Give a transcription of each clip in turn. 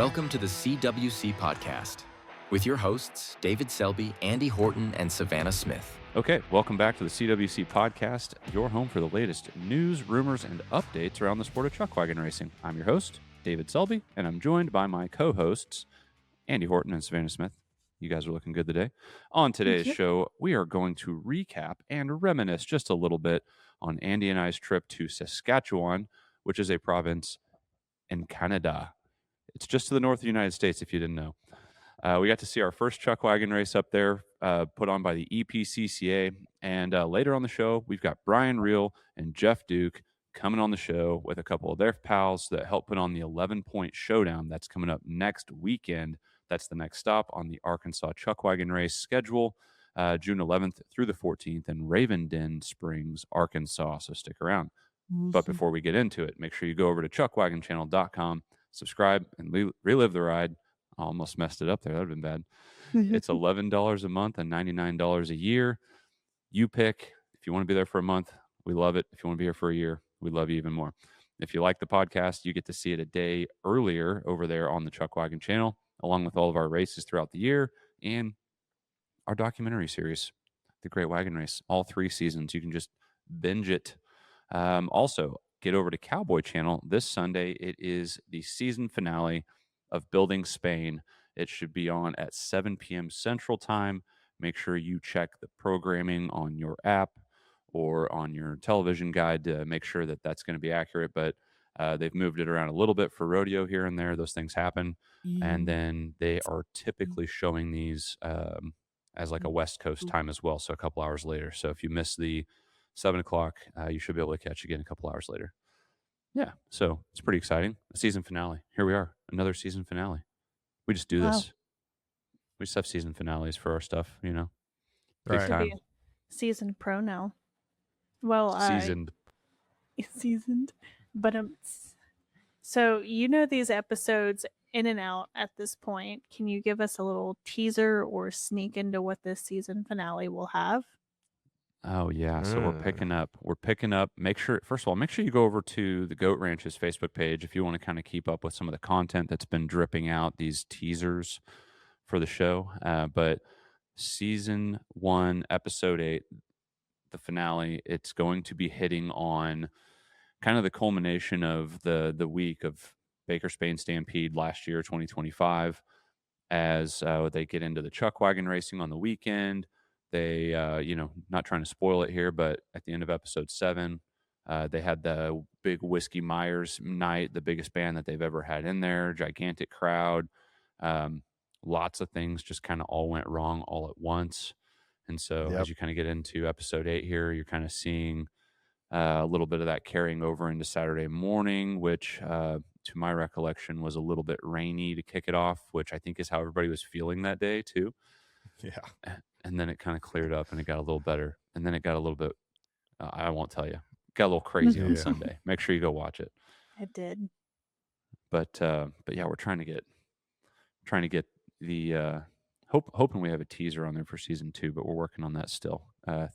Welcome to the CWC Podcast with your hosts, David Selby, Andy Horton, and Savannah Smith. Okay, welcome back to the CWC Podcast, your home for the latest news, rumors, and updates around the sport of chuckwagon racing. I'm your host, David Selby, and I'm joined by my co-hosts, Andy Horton and Savannah Smith. You guys are looking good today. On today's show, we are going to recap and reminisce just a little bit on Andy and I's trip to Saskatchewan, which is a province in Canada. It's just to the north of the United States, if you didn't know. We got to see our first chuckwagon race up there, put on by the EPCCA. And later on the show, we've got Brian Reel and Jeff Duke coming on the show with a couple of their pals that help put on the 11 Point Showdown that's coming up next weekend. That's the next stop on the Arkansas chuckwagon race schedule, June 11th through the 14th in Ravenden Springs, Arkansas. So stick around. But before we get into it, make sure you go over to chuckwagonchannel.com, subscribe, and relive the ride. I almost messed it up there. That would have been bad. It's $11 a month and $99 a year. You pick. If you want to be there for a month, we love it. If you want to be here for a year, we love you even more. If you like the podcast, you get to see it a day earlier over there on the Chuckwagon channel, along with all of our races throughout the year and our documentary series, The Great Wagon Race, all 3 seasons. You can just binge it. Also, get over to Cowboy Channel this Sunday. It is the season finale of Building Spain. It should be on at 7 p.m. Central Time. Make sure you check the programming on your app or on your television guide to make sure that that's going to be accurate. But they've moved it around a little bit for rodeo here and there. Those things happen. And then they are typically showing these as like a West Coast time as well, so a couple hours later. So if you miss the 7 o'clock, you should be able to catch again a couple hours later. Yeah, so it's pretty exciting. A season finale. Here we are, another season finale. We just do this. We just have season finales for our stuff, you know. Big time. Be seasoned pro now. Well, seasoned. Seasoned. But so you know these episodes in and out at this point. Can you give us a little teaser or sneak into what this season finale will have? Oh yeah, so we're picking up. First of all, make sure you go over to the Goat Ranch's Facebook page if you want to kind of keep up with some of the content that's been dripping out, these teasers for the show. But season 1, episode 8, the finale, it's going to be hitting on kind of the culmination of the week of Baker Spain Stampede last year, 2025, as they get into the chuckwagon racing on the weekend. They, not trying to spoil it here, but at the end of episode 7, they had the big Whiskey Myers night, the biggest band that they've ever had in there, gigantic crowd. Lots of things just kind of all went wrong all at once. And so as you kind of get into episode 8 here, you're kind of seeing a little bit of that carrying over into Saturday morning, which to my recollection was a little bit rainy to kick it off, which I think is how everybody was feeling that day too. Yeah. And then it kind of cleared up and it got a little better. And then it got a little bit, I won't tell you, got a little crazy on Sunday. Make sure you go watch it. It did. But yeah, we're trying to get the, hoping we have a teaser on there for season 2, but we're working on that still.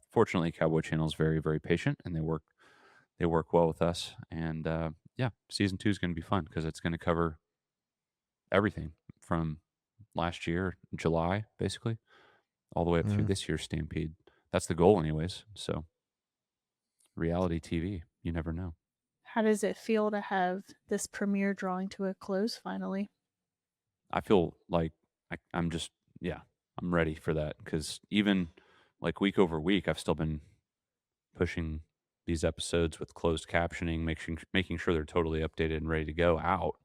Fortunately, Cowboy Channel is very, very patient and they work well with us. And yeah, season 2 is going to be fun because it's going to cover everything from last year, July, basically, all the way up through this year's Stampede. That's the goal anyways. So reality TV, you never know. How does it feel to have this premiere drawing to a close finally? I feel like I'm ready for that because even like week over week, I've still been pushing these episodes with closed captioning, making sure they're totally updated and ready to go out.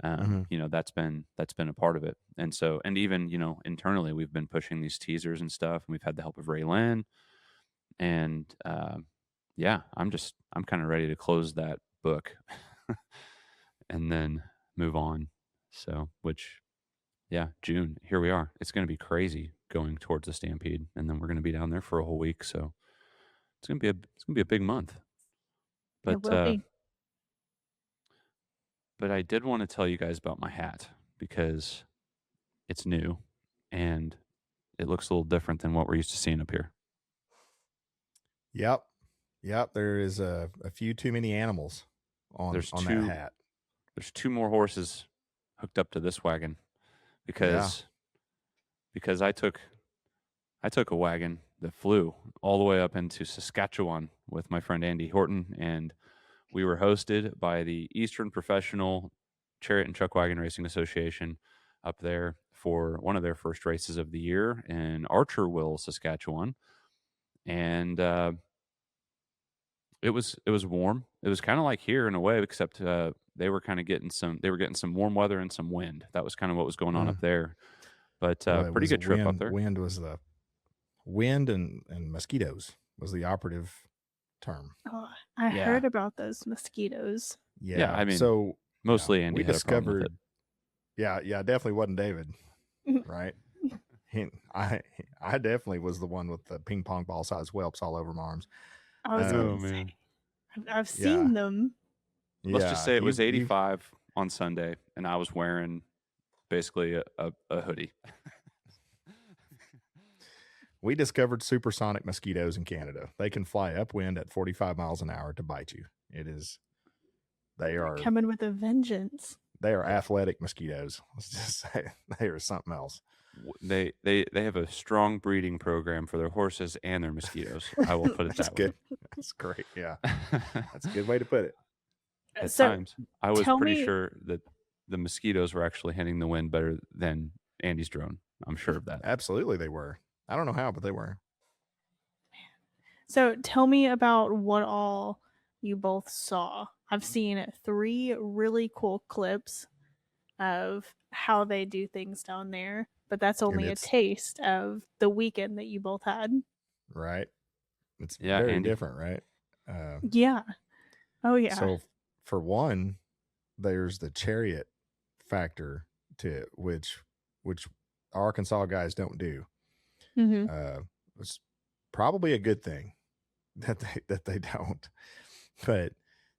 That's been a part of it. And so, and even, internally we've been pushing these teasers and stuff, and we've had the help of Ray Lynn and, I'm kind of ready to close that book and then move on. So, June, here we are. It's going to be crazy going towards the Stampede. And then we're going to be down there for a whole week. So it's going to be a big month, but, it will be. But I did want to tell you guys about my hat because it's new and it looks a little different than what we're used to seeing up here. Yep. There is a few too many animals on that hat. There's 2 more horses hooked up to this wagon because I took a wagon that flew all the way up into Saskatchewan with my friend Andy Horton, and we were hosted by the Eastern Professional Chariot and Chuckwagon Racing Association up there for one of their first races of the year in Archerville, Saskatchewan. And it was warm. It was kind of like here in a way, except they were getting some warm weather and some wind. That was kind of what was going on up there. But Well, pretty good trip up there. Wind was the wind and mosquitoes was the operative term. Oh, I heard about those mosquitoes. Yeah, I mean, so mostly Andy we had a problem with discovered. Yeah, definitely wasn't David, right? I definitely was the one with the ping pong ball size whelps all over my arms. I was going to say, I've seen them. Let's just say it was 85 on Sunday, and I was wearing basically a hoodie. We discovered supersonic mosquitoes in Canada. They can fly upwind at 45 miles an hour to bite you. They are coming with a vengeance. They are athletic mosquitoes. Let's just say they are something else. They have a strong breeding program for their horses and their mosquitoes. I will put it that way. That's great. Yeah, that's a good way to put it. At times, I was pretty sure that the mosquitoes were actually hitting the wind better than Andy's drone. I'm sure of that. Absolutely, they were. I don't know how, but they were. So tell me about what all you both saw. I've seen 3 really cool clips of how they do things down there, but that's only a taste of the weekend that you both had. Right. It's very different, right? Yeah. Oh, yeah. So for one, there's the Chariot factor to which Arkansas guys don't do. It's probably a good thing that they don't. But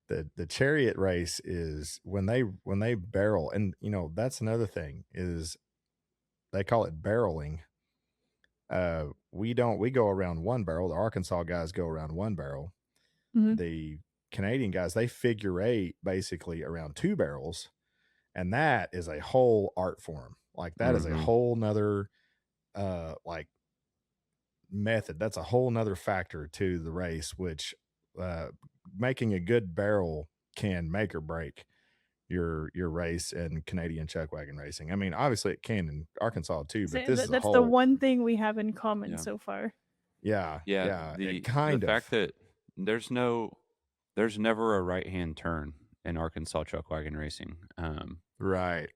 the Chariot race is when they barrel, and that's another thing is they call it barreling. We go around one barrel. The Arkansas guys go around one barrel. The Canadian guys, they figure 8 basically around 2 barrels, and that is a whole art form. Like that is a whole nother method. That's a whole nother factor to the race, which making a good barrel can make or break your race in Canadian chuckwagon racing. I mean, obviously it can in Arkansas too, but that's the one thing we have in common so far. Yeah. The fact that there's never a right hand turn in Arkansas chuckwagon racing. Right.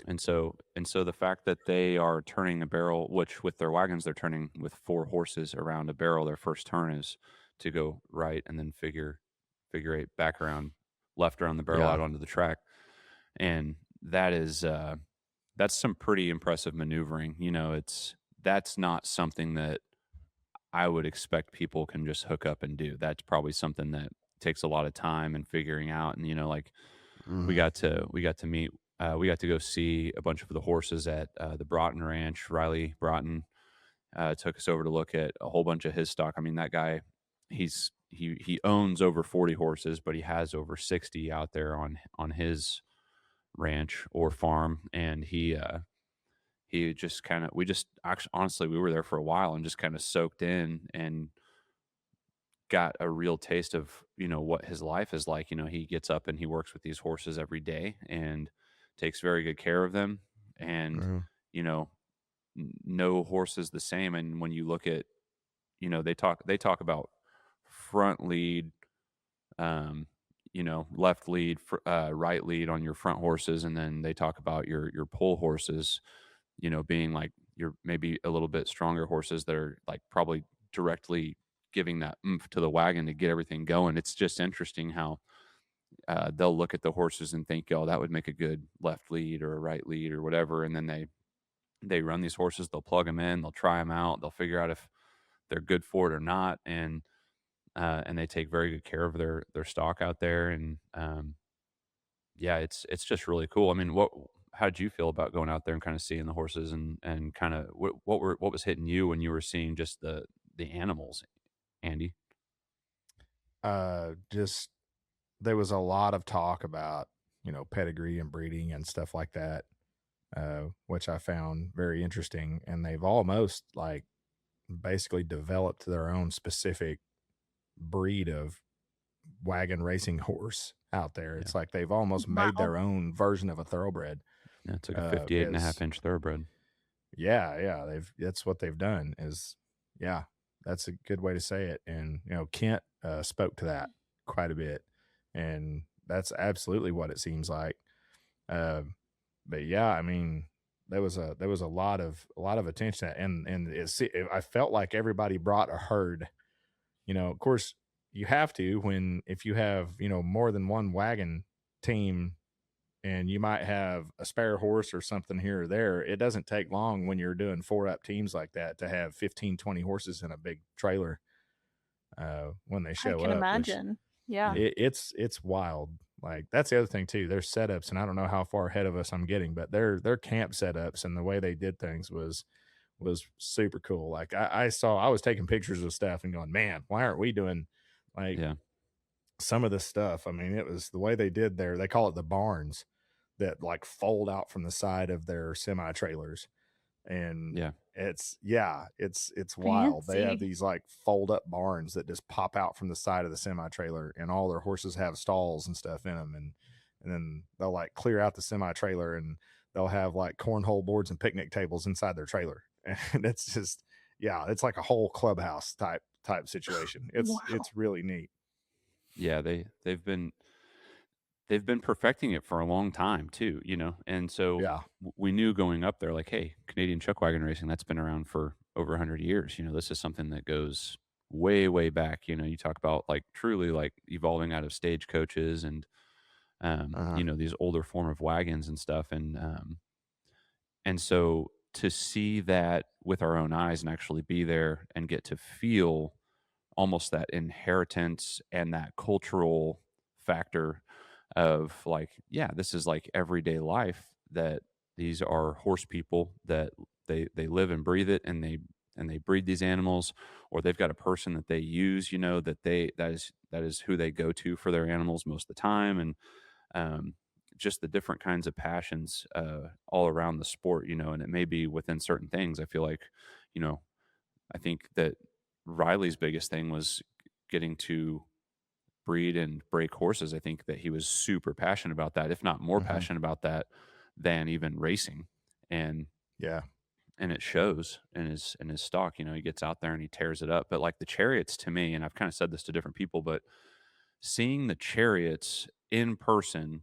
And so the fact that they are turning a barrel, which with their wagons they're turning with 4 horses around a barrel, their first turn is to go right and then figure 8 back around, left around the barrel out onto the track. And that is that's some pretty impressive maneuvering. That's not something that I would expect people can just hook up and do. That's probably something that takes a lot of time and figuring out. And we got to meet. We got to go see a bunch of the horses at the Broughton Ranch. Riley Broughton took us over to look at a whole bunch of his stock. I mean, that guy, he owns over 40 horses, but he has over 60 out there on his ranch or farm. And he just honestly, we were there for a while and just kind of soaked in and got a real taste of, what his life is like. He gets up and he works with these horses every day and takes very good care of them. And, no horse is the same. And when you look at, they talk about front lead, left lead, right lead on your front horses. And then they talk about your pull horses, being like your maybe a little bit stronger horses that are like probably directly giving that oomph to the wagon to get everything going. It's just interesting how they'll look at the horses and think, oh, that would make a good left lead or a right lead or whatever. And then they run these horses, they'll plug them in, they'll try them out, they'll figure out if they're good for it or not. And they take very good care of their stock out there. And it's just really cool. I mean, how did you feel about going out there and kind of seeing the horses and kind of what was hitting you when you were seeing just the animals, Andy? Just there was a lot of talk about pedigree and breeding and stuff like that, which I found very interesting. And they've almost like basically developed their own specific breed of wagon racing horse out there. It's like they've almost made their own version of a thoroughbred. Yeah, it's like a 58.5-inch thoroughbred. Yeah. That's what they've done that's a good way to say it. And, Kent spoke to that quite a bit, and that's absolutely what it seems like. But yeah, I mean, there was a lot of attention to that, and I felt like everybody brought a herd. Of course you have to if you have, more than one wagon team, and you might have a spare horse or something here or there. It doesn't take long when you're doing 4-up teams like that to have 15, 20 horses in a big trailer when they show up. I can imagine. Yeah. It's wild. Like, that's the other thing too. Their setups, and I don't know how far ahead of us I'm getting, but their camp setups and the way they did things was super cool. Like, I was taking pictures of stuff and going, man, why aren't we doing like some of this stuff? I mean, it was the way they did they call it the barns that like fold out from the side of their semi trailers. And it's wild. They have these like fold up barns that just pop out from the side of the semi trailer, and all their horses have stalls and stuff in them. And then they'll like clear out the semi trailer, and they'll have like cornhole boards and picnic tables inside their trailer. And it's just, it's like a whole clubhouse type situation. It's really neat. Yeah. They've been perfecting it for a long time too, and so we knew going up there, like, hey, Canadian Chuckwagon racing, that's been around for over 100 years. This is something that goes way, way back. You talk about like truly like evolving out of stagecoaches and, these older form of wagons and stuff. And so to see that with our own eyes and actually be there and get to feel almost that inheritance and that cultural factor of like, this is like everyday life, that these are horse people, that they live and breathe it, and they breed these animals, or they've got a person that they use, that is who they go to for their animals most of the time. And just the different kinds of passions all around the sport, and it may be within certain things. I feel like, I think that Riley's biggest thing was getting to breed and break horses. I think that he was super passionate about that, if not more passionate about that than even racing. And and it shows in his stock. He gets out there and he tears it up. But like the Chariots, to me, and I've kind of said this to different people, but seeing the Chariots in person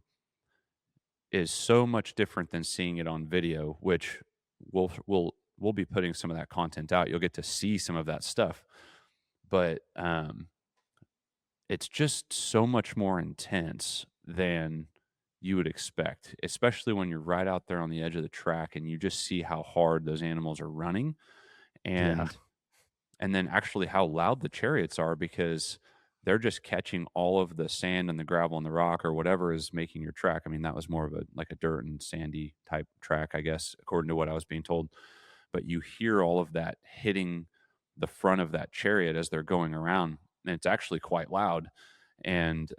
is so much different than seeing it on video, which we'll be putting some of that content out. You'll get to see some of that stuff, but it's just so much more intense than you would expect, especially when you're right out there on the edge of the track and you just see how hard those animals are running, and then actually how loud the Chariots are, because they're just catching all of the sand and the gravel and the rock or whatever is making your track. I mean, that was more of a dirt and sandy type track, I guess, according to what I was being told. But you hear all of that hitting the front of that Chariot as they're going around, and it's actually quite loud. And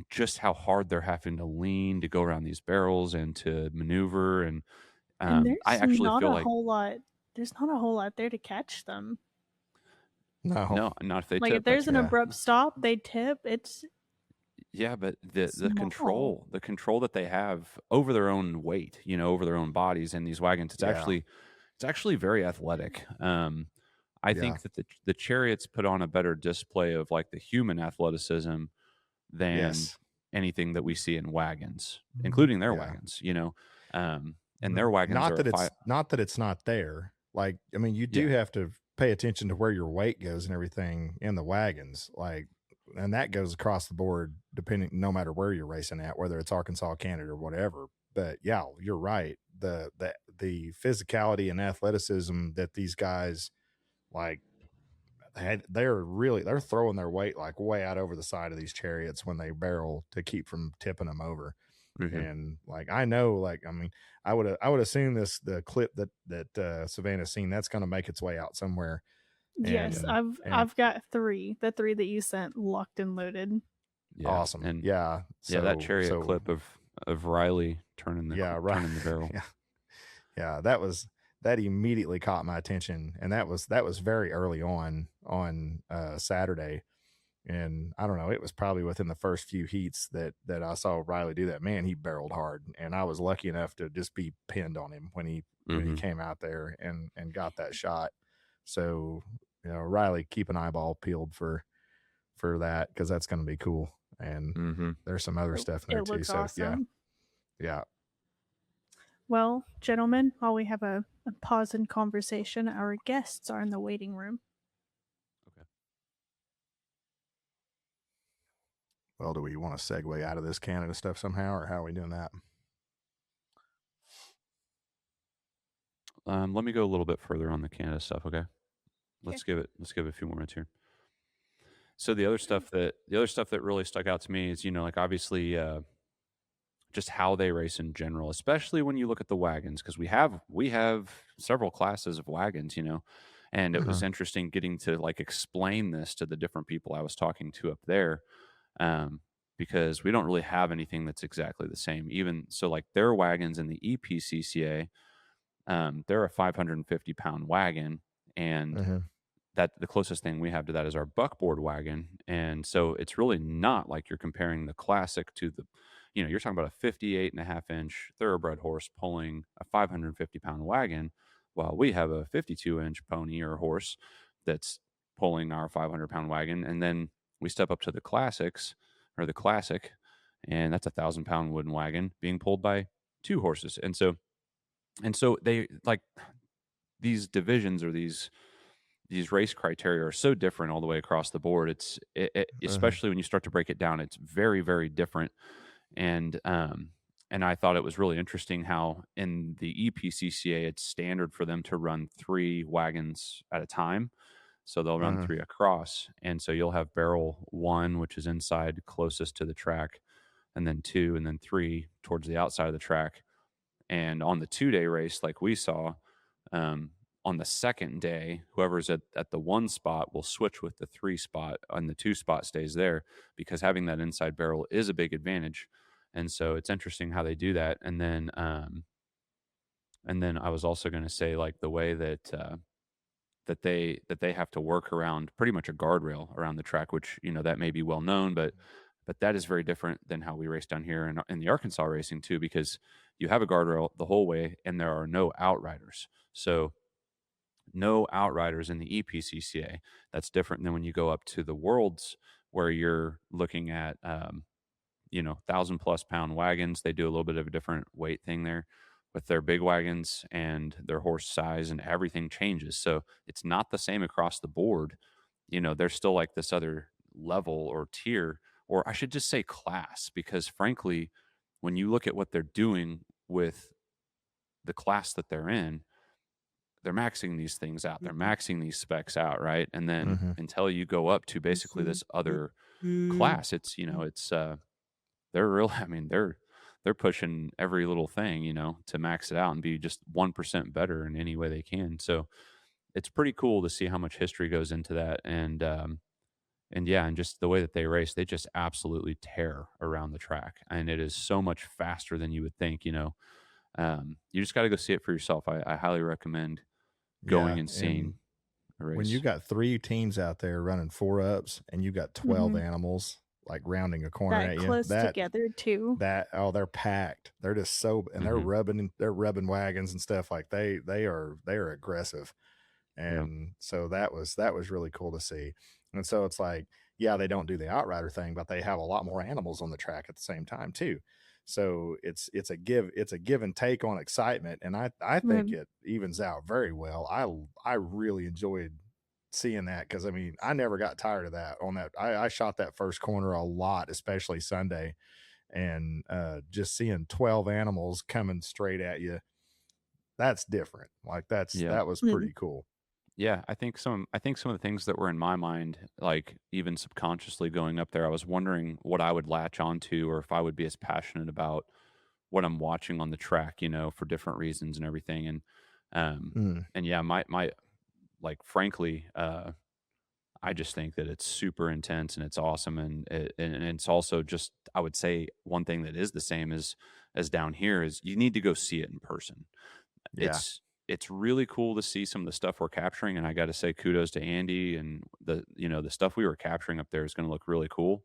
just how hard they're having to lean to go around these barrels and to maneuver. And there's I actually not feel a like whole lot. There's not a whole lot there to catch them. No, not if they like tip. if there's an abrupt stop, they tip. It's but the control that they have over their own weight, over their own bodies in these wagons, it's actually very athletic. I think that the Chariots put on a better display of like the human athleticism than anything that we see in wagons, including their wagons, and their wagons not that it's not there. Like, I mean, you do have to pay attention to where your weight goes and everything in the wagons. Like, and that goes across the board, no matter where you're racing at, whether it's Arkansas, Canada, or whatever. But yeah, you're right. The physicality and athleticism that these guys, like, they're throwing their weight like way out over the side of these Chariots when they barrel to keep from tipping them over. And like, I know, like, I mean, I would assume the clip that Savannah's seen, that's going to make its way out somewhere. Yes, I've got 3. The 3 that you sent, locked and loaded. awesome. And Yeah. So, that Chariot clip of Riley turning the turning the barrel. Yeah, that immediately caught my attention, and that was very early on Saturday. And I don't know, it was probably within the first few heats that I saw Riley do that. Man, he barreled hard, and I was lucky enough to just be pinned on him when he came out there and got that shot. So, Riley, keep an eyeball peeled for that, because that's going to be cool. And there's some other stuff in there too. So awesome. yeah. Well, gentlemen, while we have a pause in conversation, our guests are in the waiting room. Okay. Well, do we want to segue out of this Canada stuff somehow, or how are we doing that? Let me go a little bit further on the Canada stuff. Okay. Let's give it a few more minutes here. So the other stuff that really stuck out to me is, like obviously, just how they race in general, especially when you look at the wagons, because we have several classes of wagons, and it was interesting getting to like explain this to the different people I was talking to up there, because we don't really have anything that's exactly the same. Even so, like their wagons in the EPCCA, they're a 550-pound wagon, and that the closest thing we have to that is our buckboard wagon. And so it's really not like you're comparing the classic to the, you're talking about a 58.5-inch thoroughbred horse pulling a 550-pound wagon, while we have a 52-inch pony or horse that's pulling our 500-pound wagon. And then we step up to the classics, or the classic, and that's a 1,000-pound wooden wagon being pulled by 2 horses. And so they, like, these divisions or these race criteria are so different all the way across the board. Especially when you start to break it down, it's very, very different. And I thought it was really interesting how in the EPCCA, it's standard for them to run 3 wagons at a time. So they'll run 3 across. And so you'll have barrel 1, which is inside closest to the track, and then 2, and then 3 towards the outside of the track. And on the 2-day race, like we saw, on the second day, whoever's at the 1 spot will switch with the 3 spot, and the 2 spot stays there, because having that inside barrel is a big advantage. And so it's interesting how they do that. And then I was also going to say, like, the way that they have to work around pretty much a guardrail around the track, which, that may be well known, but that is very different than how we race down here in the Arkansas racing too, because you have a guardrail the whole way and there are no outriders. So no outriders in the EPCCA. That's different than when you go up to the Worlds, where you're looking at, 1,000+ pound wagons. They do a little bit of a different weight thing there with their big wagons, and their horse size and everything changes. So it's not the same across the board. There's still like this other level or tier, or I should just say class, because frankly, when you look at what they're doing with the class that they're in, they're maxing these things out. They're maxing these specs out, right? And then until you go up to basically this other class, it's, they're real. I mean, they're pushing every little thing, to max it out and be just 1% better in any way they can. So it's pretty cool to see how much history goes into that. And yeah, and just the way that they race, they just absolutely tear around the track. And it is so much faster than you would think, you just got to go see it for yourself. I highly recommend going and seeing a race. When you got 3 teams out there running 4-ups and you got 12 animals like rounding a corner at you, close together too. They're packed. They're just so, and they're rubbing wagons and stuff. Like they are aggressive. And so that was really cool to see. And so it's like, yeah, they don't do the outrider thing, but they have a lot more animals on the track at the same time too. So it's a give and take on excitement. And I think it evens out very well. I really enjoyed seeing that, because I mean, I never got tired of that on that. I shot that first corner a lot, especially Sunday, and just seeing 12 animals coming straight at you, that's different. Like that was pretty cool. Yeah, I think some of the things that were in my mind, like even subconsciously going up there, I was wondering what I would latch onto, or if I would be as passionate about what I'm watching on the track, for different reasons and everything. And yeah, my like, frankly, I just think that it's super intense and it's awesome, and it's also just, I would say one thing that is the same as down here is you need to go see it in person. Yeah. It's really cool to see some of the stuff we're capturing, and I got to say kudos to Andy, and the stuff we were capturing up there is going to look really cool.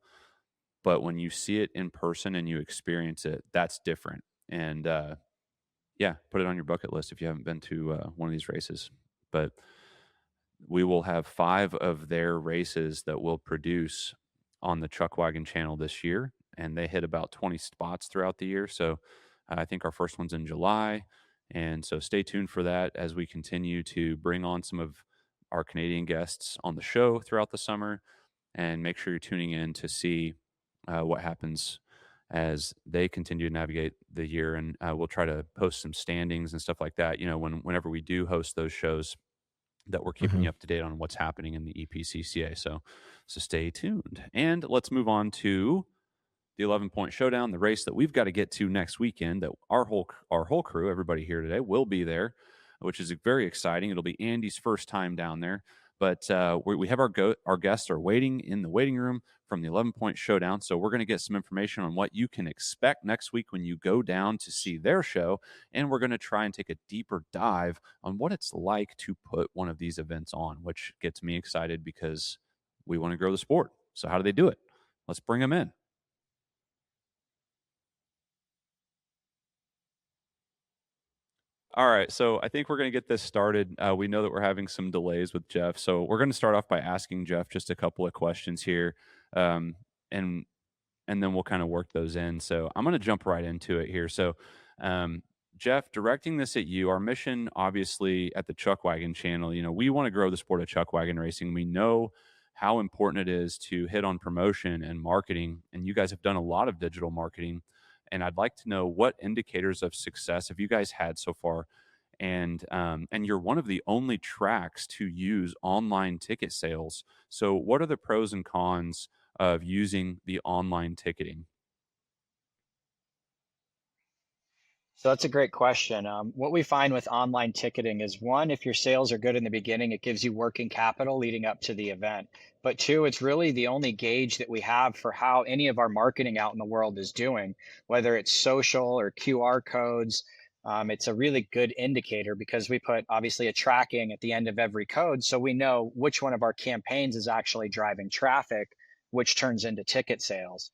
But when you see it in person and you experience it, that's different. And yeah, put it on your bucket list if you haven't been to one of these races. But we will have 5 of their races that we'll produce on the Chuckwagon channel this year, and they hit about 20 spots throughout the year. So I think our first one's in July, and so stay tuned for that as we continue to bring on some of our Canadian guests on the show throughout the summer, and make sure you're tuning in to see what happens as they continue to navigate the year. And we'll try to post some standings and stuff like that, whenever we do host those shows, that we're keeping Mhm. you up to date on what's happening in the EPCCA. So stay tuned. And let's move on to the 11 Point Showdown, the race that we've got to get to next weekend. That our whole crew, everybody here today, will be there, which is very exciting. It'll be Andy's first time down there. But we have our guests are waiting in the waiting room from the 11 Point Showdown. So we're going to get some information on what you can expect next week when you go down to see their show. And we're going to try and take a deeper dive on what it's like to put one of these events on, which gets me excited because we want to grow the sport. So how do they do it? Let's bring them in. All right, so I think we're going to get this started. We know that we're having some delays with Jeff, so we're going to start off by asking Jeff just a couple of questions here, um, and and then we'll kind of work those in. So I'm going to jump right into it here. So, um, Jeff, directing this at you, our mission, obviously, at the Chuckwagon channel, we want to grow the sport of Chuckwagon racing. We know how important it is to hit on promotion and marketing, and you guys have done a lot of digital marketing. And I'd like to know what indicators of success have you guys had so far, and you're one of the only tracks to use online ticket sales. So, what are the pros and cons of using the online ticketing? So that's a great question. What we find with online ticketing is one, if your sales are good in the beginning, it gives you working capital leading up to the event. But two, it's really the only gauge that we have for how any of our marketing out in the world is doing, whether it's social or QR codes. It's a really good indicator because we put obviously a tracking at the end of every code. So we know which one of our campaigns is actually driving traffic, which turns into ticket sales.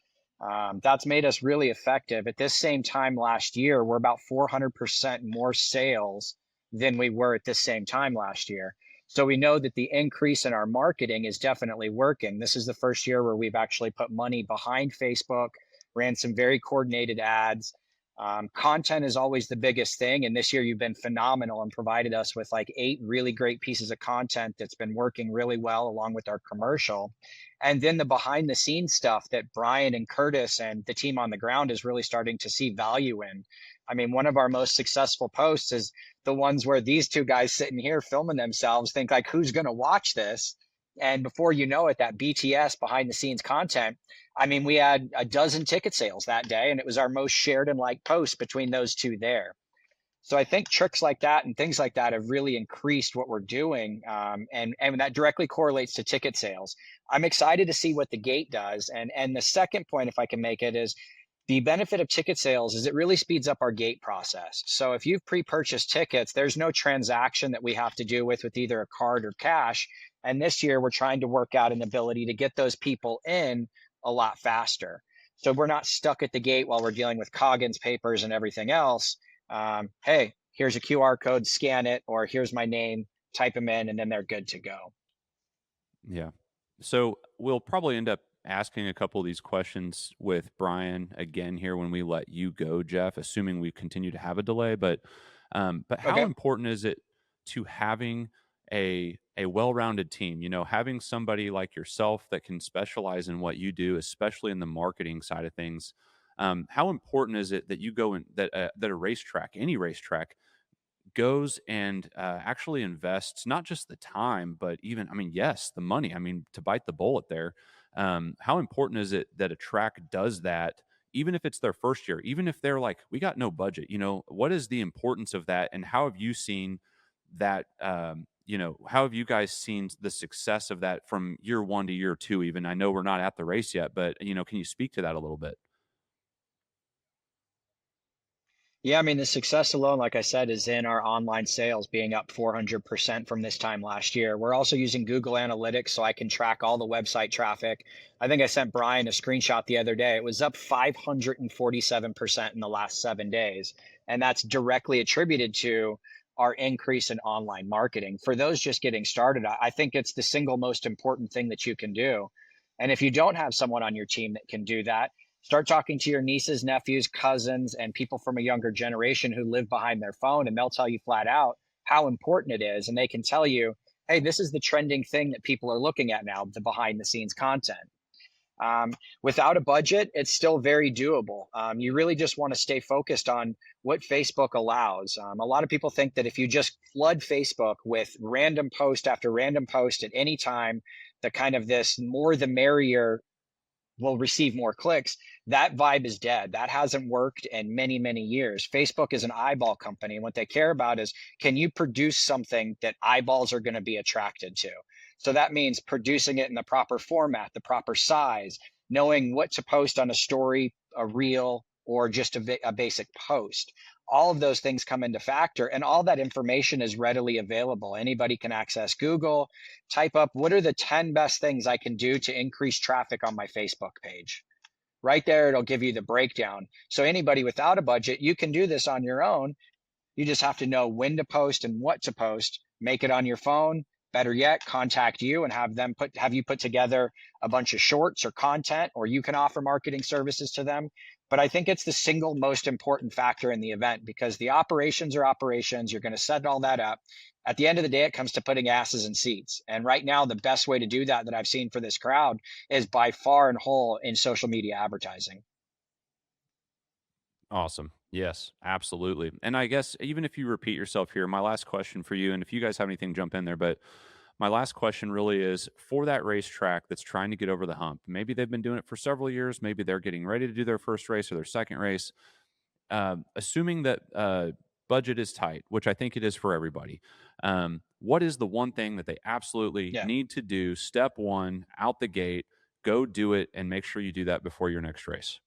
That's made us really effective. At this same time last year, we're about 400% more sales than we were at this same time last year. So we know that the increase in our marketing is definitely working. This is the first year where we've actually put money behind Facebook, ran some very coordinated ads. Content is always the biggest thing. And this year you've been phenomenal and provided us with like 8 really great pieces of content that's been working really well along with our commercial. And then the behind the scenes stuff that Brian and Curtis and the team on the ground is really starting to see value in. I mean, one of our most successful posts is the ones where these two guys sitting here filming themselves think like, who's going to watch this? And before you know it, that BTS behind the scenes content, I mean, we had a dozen ticket sales that day, and it was our most shared and liked post between those two there. So I think tricks like that and things like that have really increased what we're doing, and that directly correlates to ticket sales. I'm excited to see what the gate does, and the second point, if I can make it, is the benefit of ticket sales is it really speeds up our gate process. So if you've pre-purchased tickets, there's no transaction that we have to do with either a card or cash. And this year we're trying to work out an ability to get those people in a lot faster. So we're not stuck at the gate while we're dealing with Coggins papers and everything else. Hey, here's a QR code, scan it, or here's my name, type them in, and then they're good to go. Yeah. So we'll probably end up asking a couple of these questions with Brian again here when we let you go, Jeff, assuming we continue to have a delay. But how Okay. important is it to having a well-rounded team? Having somebody like yourself that can specialize in what you do, especially in the marketing side of things. How important is it that you go in that a racetrack, any racetrack, goes and actually invests not just the time, but even, I mean, yes, the money. I mean, to bite the bullet there. How important is it that a track does that, even if it's their first year, even if they're like, we got no budget? What is the importance of that, and how have you seen that how have you guys seen the success of that from year 1 to year 2 even? I know we're not at the race yet, but, can you speak to that a little bit? Yeah, I mean, the success alone, like I said, is in our online sales being up 400% from this time last year. We're also using Google Analytics so I can track all the website traffic. I think I sent Brian a screenshot the other day. It was up 547% in the last 7 days. And that's directly attributed to our increase in online marketing. For those just getting started, I think it's the single most important thing that you can do. And if you don't have someone on your team that can do that, start talking to your nieces, nephews, cousins, and people from a younger generation who live behind their phone, and they'll tell you flat out how important it is. And they can tell you, hey, this is the trending thing that people are looking at now, the behind the scenes content. Without a budget, it's still very doable. You really just want to stay focused on what Facebook allows. A lot of people think that if you just flood Facebook with random post after random post at any time, the kind of this more the merrier will receive more clicks. That vibe is dead. That hasn't worked in many, many years. Facebook is an eyeball company. And what they care about is, can you produce something that eyeballs are going to be attracted to? So that means producing it in the proper format, the proper size, knowing what to post on a story, a reel, or just a basic post. All of those things come into factor, and all that information is readily available. Anybody can access Google, type up, what are the 10 best things I can do to increase traffic on my Facebook page? Right there, it'll give you the breakdown. So anybody without a budget, you can do this on your own. You just have to know when to post and what to post. Make it on your phone. Better yet, contact you and have you put together a bunch of shorts or content, or you can offer marketing services to them. But I think it's the single most important factor in the event, because the operations are operations. You're going to set all that up. At the end of the day, it comes to putting asses in seats. And right now, the best way to do that I've seen for this crowd is by far and whole in social media advertising. Awesome. Yes, absolutely. And I guess even if you repeat yourself here, my last question for you, and if you guys have anything, jump in there, but my last question really is for that racetrack that's trying to get over the hump. Maybe they've been doing it for several years. Maybe they're getting ready to do their first race or their second race. Assuming that budget is tight, which I think it is for everybody, what is the one thing that they absolutely need to do? Step one, out the gate, go do it, and make sure you do that before your next race.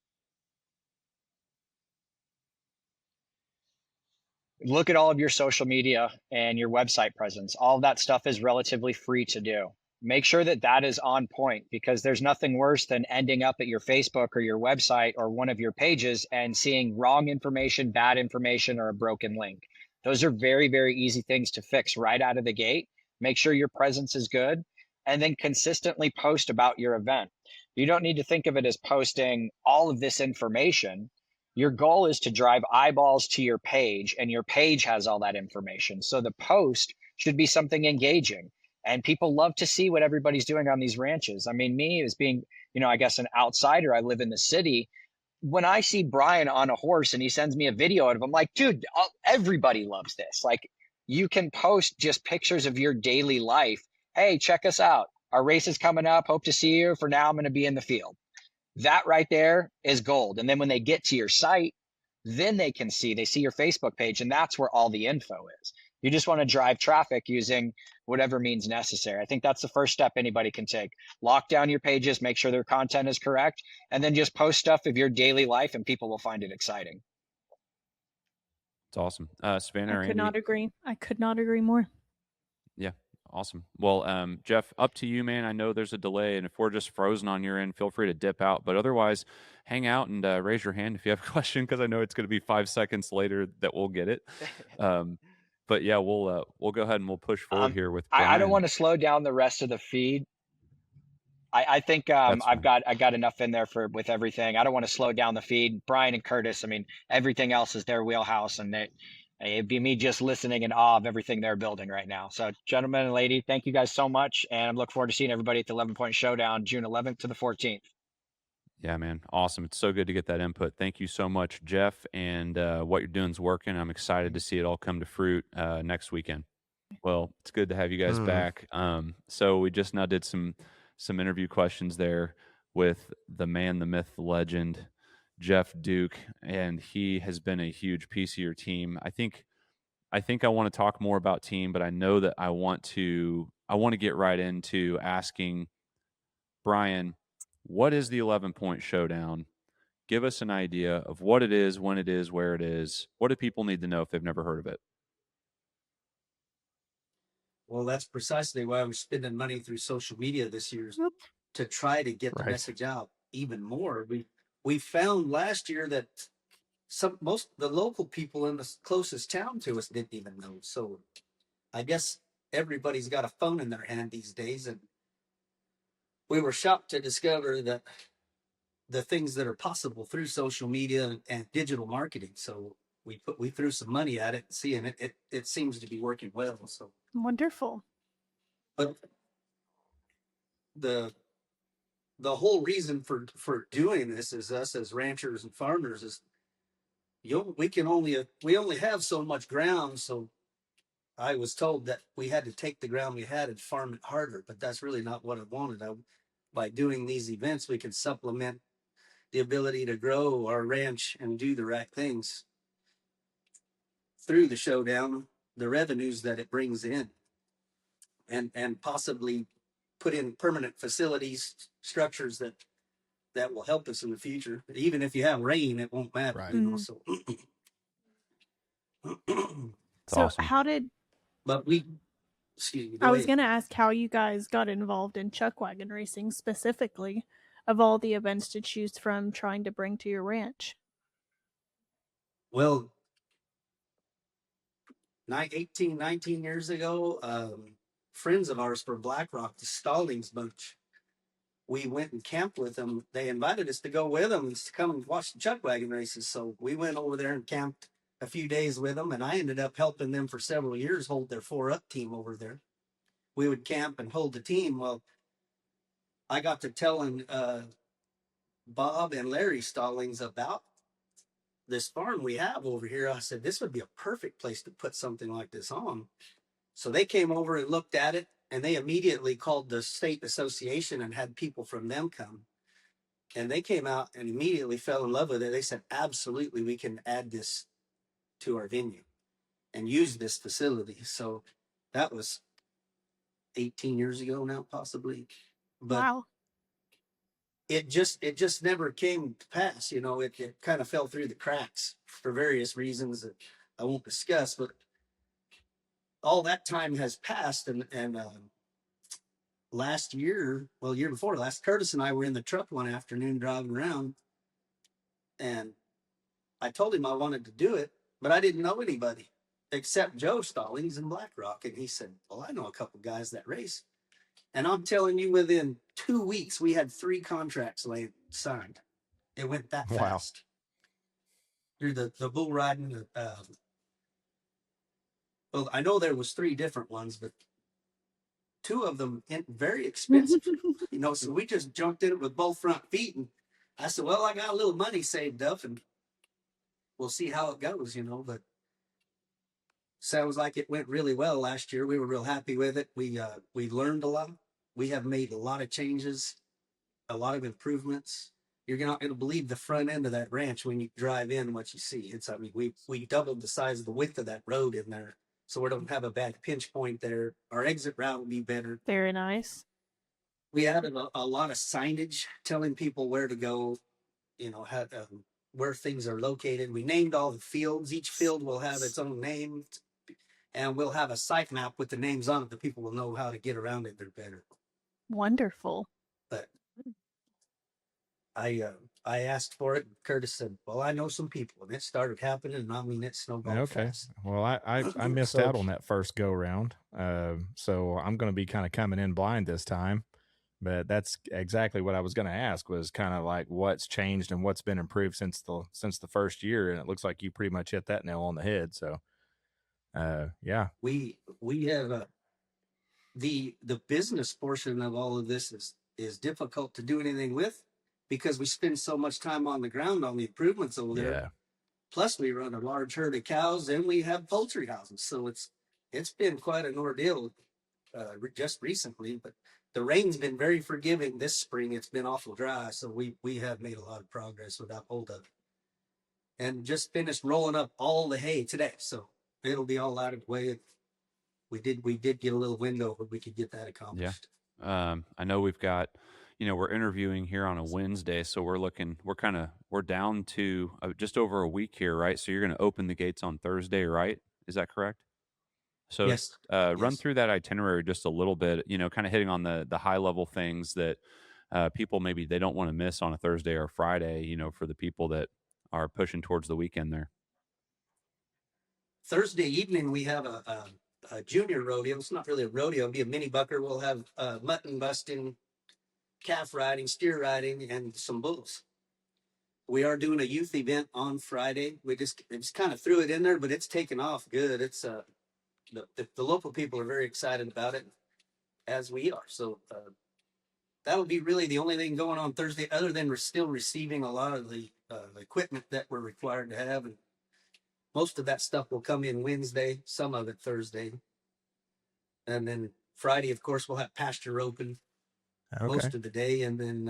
Look at all of your social media and your website presence. All of that stuff is relatively free to do. Make sure that is on point, because there's nothing worse than ending up at your Facebook or your website or one of your pages and seeing wrong information, bad information, or a broken link. Those are very, very easy things to fix right out of the gate. Make sure your presence is good, and then consistently post about your event. You don't need to think of it as posting all of this information. Your goal is to drive eyeballs to your page, and your page has all that information. So the post should be something engaging, and people love to see what everybody's doing on these ranches. I mean, me as being, I guess an outsider, I live in the city. When I see Brian on a horse and he sends me a video of him, I'm like, dude, everybody loves this. Like, you can post just pictures of your daily life. Hey, check us out. Our race is coming up. Hope to see you. For now, I'm going to be in the field. That right there is gold. And then when they get to your site, then they see your Facebook page, and that's where all the info is. You just want to drive traffic using whatever means necessary. I think that's the first step anybody can take. Lock down your pages, make sure their content is correct, and then just post stuff of your daily life, and people will find it exciting. It's awesome. Savannah, I could not agree more. Yeah. Awesome. Well, Jeff, up to you, man. I know there's a delay, and if we're just frozen on your end, feel free to dip out. But otherwise, hang out and raise your hand if you have a question, because I know it's going to be 5 seconds later that we'll get it. But yeah, we'll go ahead and we'll push forward here with Brian. I don't want to slow down the rest of the feed. I think I got enough in there with everything. I don't want to slow down the feed. Brian and Curtis, I mean, everything else is their wheelhouse, and it'd be me just listening in awe of everything they're building right now. So, gentlemen and lady, thank you guys so much. And I'm looking forward to seeing everybody at the 11 Point Showdown, June 11th to the 14th. Yeah, man. Awesome. It's so good to get that input. Thank you so much, Jeff. And what you're doing is working. I'm excited to see it all come to fruit next weekend. Well, it's good to have you guys back. So we just now did some interview questions there with the man, the myth, the legend, Jeff Duke, and he has been a huge piece of your team. I think I think I want to talk more about team, but I know that I want to get right into asking Brian, what is the 11-point showdown? Give us an idea of what it is, when it is, where it is. What do people need to know if they've never heard of it? Well, that's precisely why we're spending money through social media this year, to try to get the message out even more. We found last year that most the local people in the closest town to us didn't even know. So I guess everybody's got a phone in their hand these days, and we were shocked to discover that the things that are possible through social media and digital marketing. So we threw some money at it, seeing it seems to be working well. So Wonderful. but the whole reason for doing this is us as ranchers and farmers is we only have so much ground. So I was told that we had to take the ground we had and farm it harder, but that's really not what I wanted. By doing these events, we can supplement the ability to grow our ranch and do the right things through the showdown, the revenues that it brings in, and possibly put in permanent facilities, structures that will help us in the future. Even if you have rain, it won't matter. Right. You know, so So awesome. how did but we excuse me. I was going to ask how you guys got involved in chuckwagon racing specifically, of all the events to choose from trying to bring to your ranch. Well, 19 years ago, friends of ours from Black Rock, the Stallings bunch, we went and camped with them. They invited us to go with them and to come and watch the chuckwagon races. So we went over there and camped a few days with them, and I ended up helping them for several years hold their 4-up team over there. We would camp and hold the team. Well, I got to telling Bob and Larry Stallings about this farm we have over here. I said, this would be a perfect place to put something like this on. So they came over and looked at it, and they immediately called the state association and had people from them come. And they came out and immediately fell in love with it. They said, absolutely, we can add this to our venue and use this facility. So that was 18 years ago now, possibly. But Wow. it just never came to pass. You know, it kind of fell through the cracks for various reasons that I won't discuss, but all that time has passed. And last year, well, year before last, Curtis and I were in the truck one afternoon driving around, and I told him I wanted to do it, but I didn't know anybody except Joe Stallings in Black Rock. And he said, well, I know a couple guys that race. And I'm telling you, within 2 weeks, we had 3 contracts signed. It went that fast. Through the bull riding. Well, I know there was 3 different ones, but 2 of them very expensive. You know, so we just jumped in it with both front feet. And I said, well, I got a little money saved up, and we'll see how it goes, you know. But sounds like it went really well last year. We were real happy with it. We learned a lot. We have made a lot of changes, a lot of improvements. You're not going to believe the front end of that ranch when you drive in what you see. I mean, we doubled the size of the width of that road in there, so we don't have a bad pinch point there. Our exit route will be better. Very nice. We added a lot of signage telling people where to go, you know, where things are located. We named all the fields. Each field will have its own name, and we'll have a site map with the names on it. The people will know how to get around it. They're better. Wonderful. But I asked for it, and Curtis said, well, I know some people, and it started happening, and I mean, it snowballed fast. Well, I missed out on that first go round. So I'm going to be kind of coming in blind this time, but that's exactly what I was going to ask, was kind of like what's changed and what's been improved since the first year. And it looks like you pretty much hit that nail on the head. So, yeah, we have the business portion of all of this is difficult to do anything with, because we spend so much time on the ground on the improvements over there. Yeah. Plus we run a large herd of cows, and we have poultry houses. So it's been quite an ordeal just recently, but the rain's been very forgiving this spring. It's been awful dry. So we have made a lot of progress without hold up, and just finished rolling up all the hay today. So it'll be all out of the way. We did get a little window where we could get that accomplished. I know we've got, we're interviewing here on a Wednesday, so we're down to just over a week here, right? So you're going to open the gates on Thursday, right? Is that correct? So Yes. run Yes. through that itinerary just a little bit, kind of hitting on the high level things that people maybe they don't want to miss on a Thursday or Friday, for the people that are pushing towards the weekend there. Thursday evening, we have a junior rodeo. It's not really a rodeo, it'll be a mini bucker. We'll have mutton busting, calf riding, steer riding, and some bulls. We are doing a youth event on Friday. We just kind of threw it in there, but it's taken off good. It's the local people are very excited about it, as we are. So that'll be really the only thing going on Thursday, other than we're still receiving a lot of the equipment that we're required to have, and most of that stuff will come in Wednesday, some of it Thursday, and then Friday, of course, we'll have pasture open most of the day, and then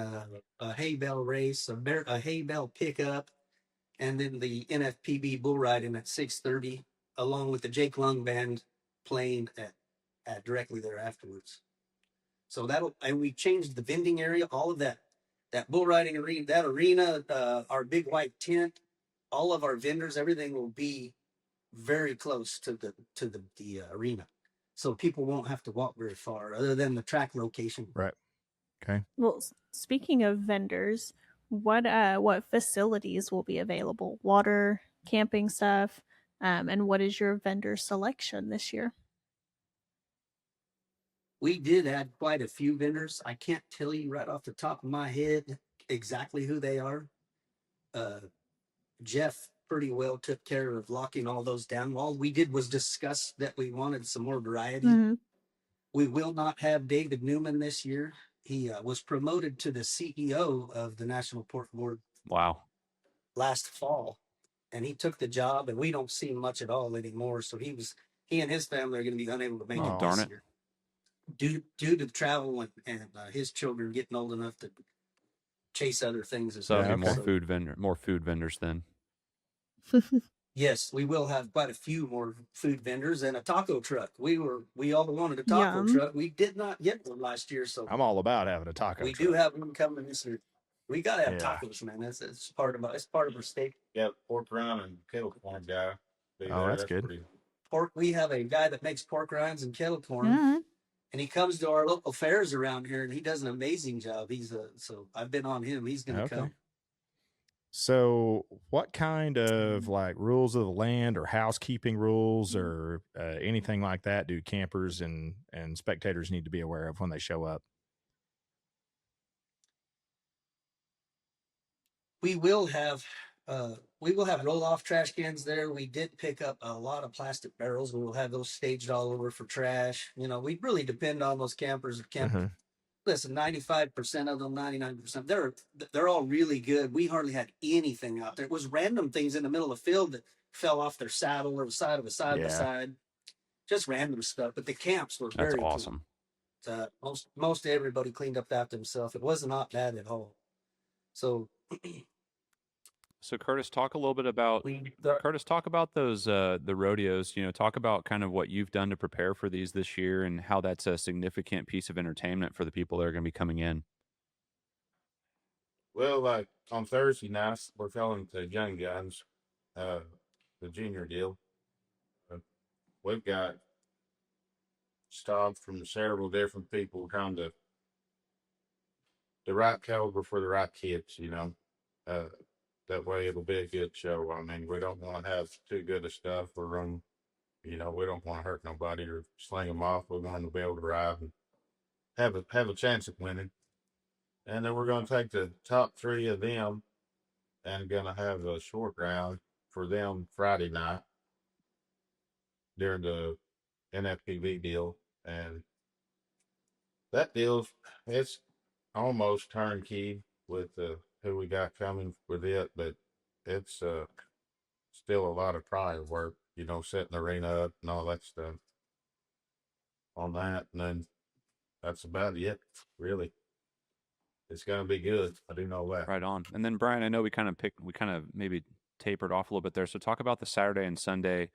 a hay bale race, a hay bale pickup, and then the NFPB bull riding at 6:30, along with the Jake Lung band playing at directly there afterwards. So and we changed the vending area, all of that bull riding arena, that arena, our big white tent, all of our vendors, everything will be very close to the arena, so people won't have to walk very far, other than the track location. Right. Okay. Well, speaking of vendors, what facilities will be available? Water, camping stuff, and what is your vendor selection this year? We did add quite a few vendors. I can't tell you right off the top of my head exactly who they are. Jeff pretty well took care of locking all those down. All we did was discuss that we wanted some more variety. Mm-hmm. We will not have David Newman this year. He was promoted to the CEO of the National Pork Board. Wow. Last fall, and he took the job, and we don't see him much at all anymore. So he and his family are going to be unable to make it darn this it. year due to the travel and his children getting old enough to chase other things as So well. that'll be more food vendors then. Yes, we will have quite a few more food vendors and a taco truck. We all wanted a taco Yum. truck. We did not get one last year, so I'm all about having a taco we truck. do have one coming this year. We gotta have Yeah. tacos, man. It's part of our steak. Yeah, pork rind and kettle corn guy. Oh, that's good. Pork. We have a guy that makes pork rinds and kettle corn, Mm-hmm. and he comes to our local fairs around here, and he does an amazing job. So I've been on him. He's gonna come. So what kind of like rules of the land or housekeeping rules or anything like that do campers and spectators need to be aware of when they show up? We will have roll-off trash cans there. We did pick up a lot of plastic barrels. We will have those staged all over for trash. We really depend on those campers. Listen, 95% of them, 99%, they're all really good. We hardly had anything out there. It was random things in the middle of the field that fell off their saddle or the side of a side by side. Just random stuff. But the camps were very awesome. Cool. Most everybody cleaned up after themselves. It was not bad at all. So Curtis, talk a little bit about those the rodeos. Talk about kind of what you've done to prepare for these this year and how that's a significant piece of entertainment for the people that are going to be coming in. Well, like on Thursday nights, we're filming the young guns, the junior deal. We've got stops from several different people trying to the right caliber for the right kids. That way it'll be a good show. I mean, we don't want to have too good of stuff or we don't want to hurt nobody or sling them off. We want to be able to ride and have a chance at winning. And then we're going to take the top 3 of them and going to have a short round for them Friday night during the NFPB deal. And that it's almost turnkey with who we got coming with it, but it's still a lot of prior work, setting the arena up and all that stuff on that. And then that's about it, really. It's going to be good. I do know that. Right on. And then Brian, I know we kind of maybe tapered off a little bit there. So talk about the Saturday and Sunday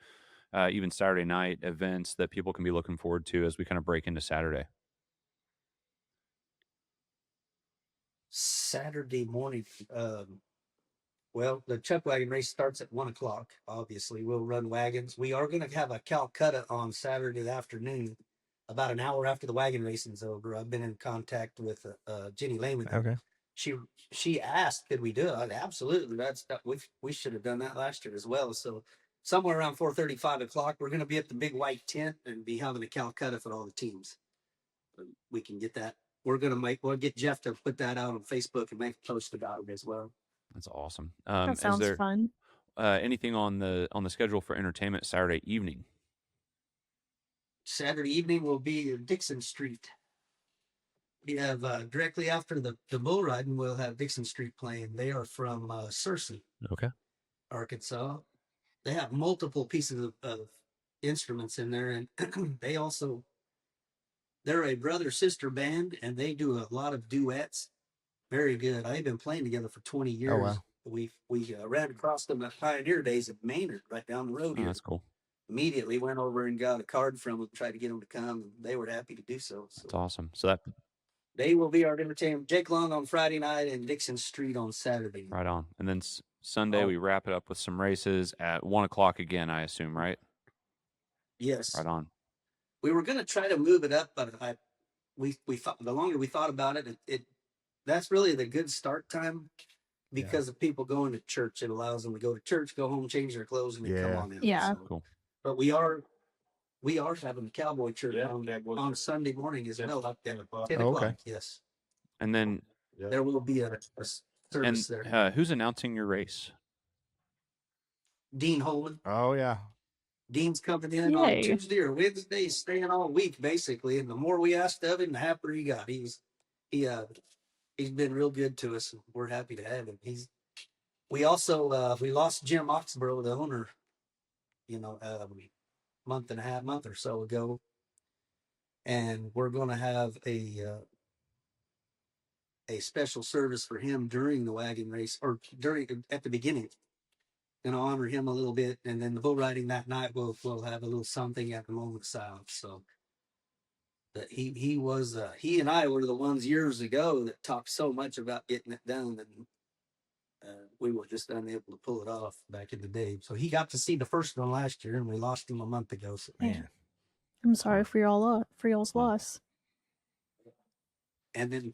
even Saturday night events that people can be looking forward to as we kind of break into Saturday? Saturday morning. Well, the Chuckwagon race starts at 1:00. Obviously, we'll run wagons. We are going to have a Calcutta on Saturday afternoon, about an hour after the wagon racing's over. I've been in contact with Jenny Lehman. Okay. She asked, could we do it? Absolutely. We should have done that last year as well. So somewhere around 4:30, 5:00, we're going to be at the big white tent and be having a Calcutta for all the teams. We can get that. We'll get Jeff to put that out on Facebook and make a post about it as well. That's awesome. That sounds fun. Anything on the schedule for entertainment Saturday evening? Saturday evening will be Dixon Street. We have directly after the bull riding, we'll have Dixon Street playing. They are from Searcy, Okay. Arkansas. They have multiple pieces of instruments in there, and they're a brother-sister band, and they do a lot of duets. Very good. They've been playing together for 20 years. Oh, wow. We ran across them at Pioneer Days at Maynard, right down the road Oh, here. that's cool. Immediately went over and got a card from them, tried to get them to come, and they were happy to do so. That's awesome. So that they will be our entertainment. Jake Long on Friday night and Dixon Street on Saturday. right on. And then Sunday we wrap it up with some races at 1:00 again, I assume, right? Yes. Right on. We were going to try to move it up, but we thought the longer we thought about it, that's really the good start time because of people going to church. It allows them to go to church, go home, change their clothes, and then come on in. Yeah. So, Cool. but we are having the cowboy church on Sunday morning as well. Up there at 10 o'clock. Okay. Yes. And then There will be a service there. Who's announcing your race? Dean Holman. Oh yeah. Dean's coming in on Tuesday or Wednesday, staying all week basically. And the more we asked of him, the happier he got. He's been real good to us, and we're happy to have him. We also we lost Jim Oxborough, the owner, month or so ago, and we're going to have a special service for him during the wagon race or at the beginning. Going to honor him a little bit, and then the bull riding that night we'll have a little something at the moment of silence. So that he and I were the ones years ago that talked so much about getting it done, and we were just unable to pull it off back in the day. So he got to see the first one last year, and we lost him a month ago. So Man. I'm sorry for y'all's loss. And then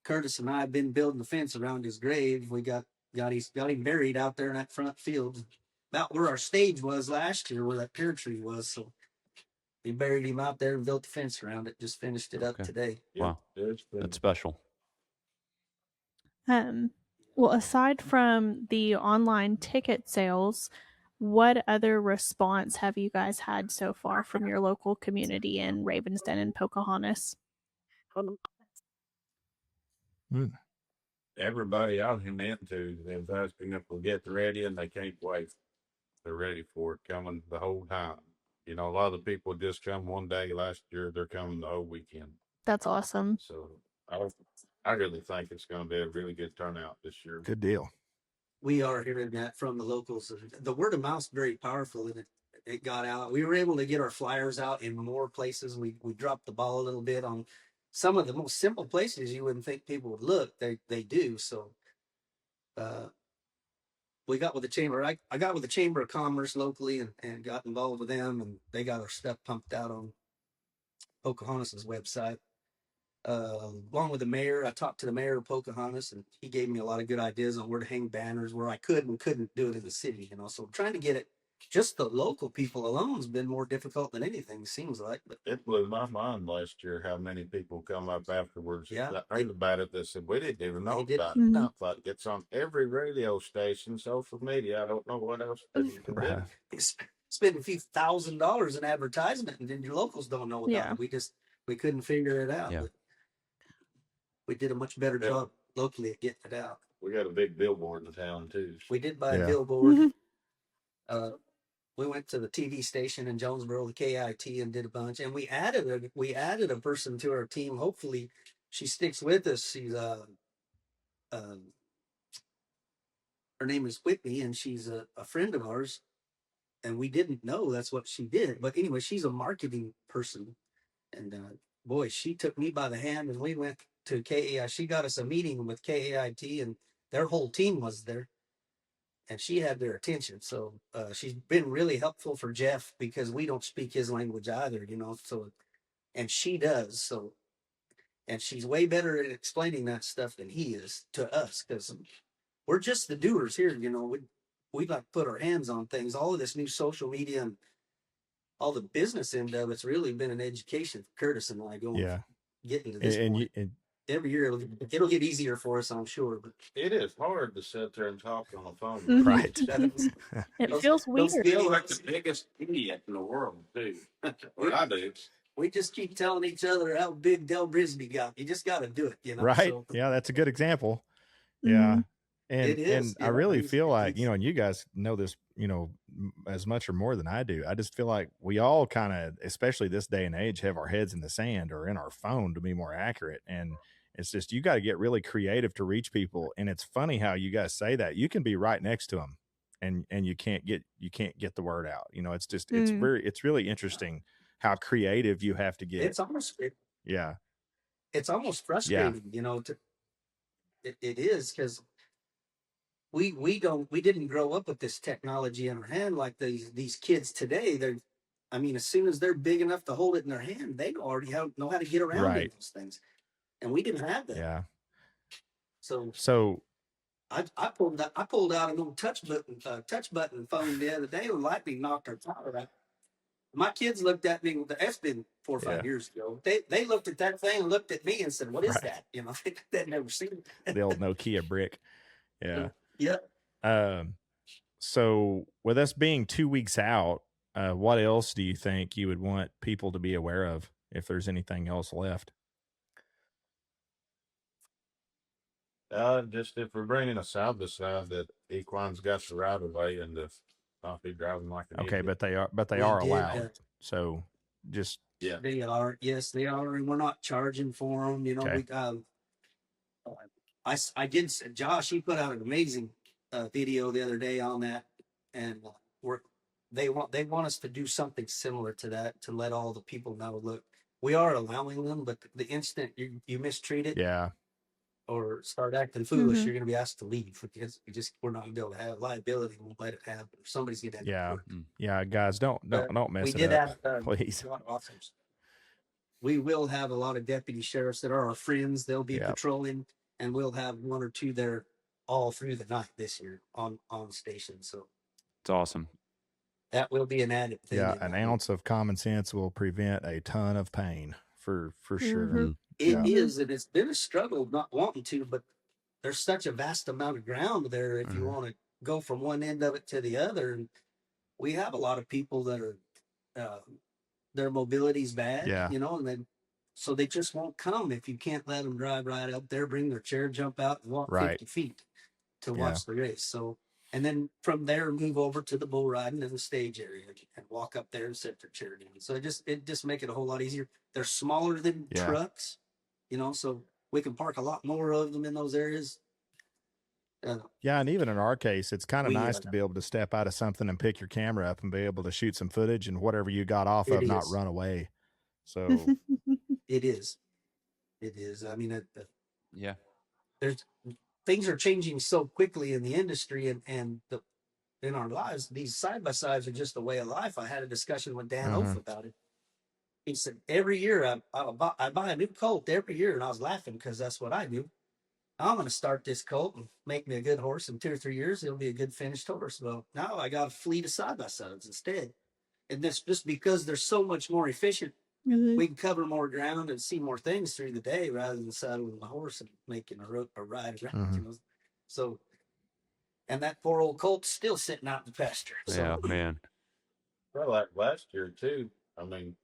Curtis and I have been building the fence around his grave. We got him buried out there in that front field, about where our stage was last year, where that pear tree was. So we buried him out there and built the fence around it. Just finished it up today. Wow. That's special. Well, aside from the online ticket sales, what other response have you guys had so far from your local community in Ravensden and Pocahontas? Everybody I've been into, they've asking if we'll get ready, and they can't wait. They're ready for it, coming the whole time. A lot of the people just come one day last year. They're coming the whole weekend. That's awesome. So I really think it's going to be a really good turnout this year. Good deal. We are hearing that from the locals. The word of mouth is very powerful, and it got out. We were able to get our flyers out in more places. We dropped the ball a little bit on some of the most simple places you wouldn't think people would look. They do. So we got with the chamber. I got with the Chamber of Commerce locally and got involved with them, and they got our stuff pumped out on Pocahontas's website. Along with the mayor, I talked to the mayor of Pocahontas, and he gave me a lot of good ideas on where to hang banners, where I could and couldn't do it in the city. So trying to get it, just the local people alone has been more difficult than anything, seems like. But it blew my mind last year how many people come up afterwards that heard about it. They said, we didn't even know about it. Now, like, it's on every radio station, social media. I don't know what else you can do. Spend a few $1,000s in advertisement, and then your locals don't know about it. We couldn't figure it out. Yeah. But we did a much better job locally at getting it out. We got a big billboard in town too. We did buy a billboard. We went to the TV station in Jonesboro, the KIT, and did a bunch. And we added a person to our team. Hopefully, she sticks with us. She's her name is Whitney, and she's a friend of ours. and we didn't know that's what she did. But anyway, she's a marketing person, and boy, she took me by the hand, and we went to KAI. She got us a meeting with KAIT, and their whole team was there, and she had their attention. So she's been really helpful for Jeff because we don't speak his language either, you know. So, and she does. So, and she's way better at explaining that stuff than he is to us, because we're just the doers here, you know. We like to put our hands on things. All of this new social media and all the business end of it's really been an education for Curtis and I getting to this point. Every year it'll get easier for us, I'm sure. But it is hard to sit there and talk on the phone. Mhm. Right. It feels weird. I feel like the biggest idiot in the world, too. What I do. We just keep telling each other how big Del Brisby got. You just got to do it, you know. Right. So, Yeah, that's a good example. Mhm. Yeah. And It is, I yeah, really it's- feel like, it's- and you guys know this, as much or more than I do. I just feel like we all kind of, especially this day and age, have our heads in the sand or in our phone, to be more accurate. And it's just, you got to get really creative to reach people. And it's funny how you guys say that. You can be right next to them and you can't get the word out. It's just, it's really interesting how creative you have to get. It's almost frustrating, you know. It is, because we didn't grow up with this technology in our hand like these kids today. As soon as they're big enough to hold it in their hand, they already know how to get around in those things, and we didn't have that. Yeah. So I pulled out an old touch button phone the other day when lightning knocked our tower out. My kids looked at me. That's been 4 or 5 years ago. They looked at that thing and looked at me and said, "What is that?" You know, they'd never seen it. The old Nokia brick. Yeah. Yeah. So with us being 2 weeks out, what else do you think you would want people to be aware of, if there's anything else left? Just if we're bringing a side by side, that equine's got the right of way and to not be driving like an Okay, idiot. but they are allowed. So just They are. Yes, they are, and we're not charging for them. You know, Okay. I did. Josh, he put out an amazing video the other day on that, and they want us to do something similar to that, to let all the people know. Look, we are allowing them, but the instant you mistreat it, or start acting foolish, you're going to be asked to leave. Because we're not going to be able to have liability. We won't let it happen. Somebody's going to have to work. Yeah, guys, don't mess We it did up, have please. a lot of officers. We will have a lot of deputy sheriffs that are our friends. They'll be patrolling, and we'll have 1 or 2 there all through the night this year on station. So it's awesome. that will be an added thing. Yeah, an ounce of common sense will prevent a ton of pain for sure. It is, and it's been a struggle not wanting to, but there's such a vast amount of ground there if you want to go from one end of it to the other. And we have a lot of people that are their mobility's bad, you know, and then so they just won't come if you can't let them drive right up there, bring their chair, jump out, and walk 50 feet to watch the race. So, and then from there move over to the bull riding and the stage area and walk up there and set their chair down. So it just make it a whole lot easier. They're smaller than trucks, you know, so we can park a lot more of them in those areas. And even in our case, it's kind of nice to be able to step out of something and pick your camera up and be able to shoot some footage and whatever you got off of, not run away. So it is. I mean, there's things are changing so quickly in the industry and in our lives. These side by sides are just a way of life. I had a discussion with Dan Oath about it. He said every year I buy a new colt every year, and I was laughing because that's what I do. I'm going to start this colt and make me a good horse. In 2 or 3 years, it'll be a good finished horse. Well, now I got a fleet of side by sides instead, and that's just because they're so much more efficient. We can cover more ground and see more things through the day rather than saddling the horse and making a ride around. You know? So, and that poor old colt's still sitting out in the pasture. So. Yeah, man. Well, like last year too. I mean,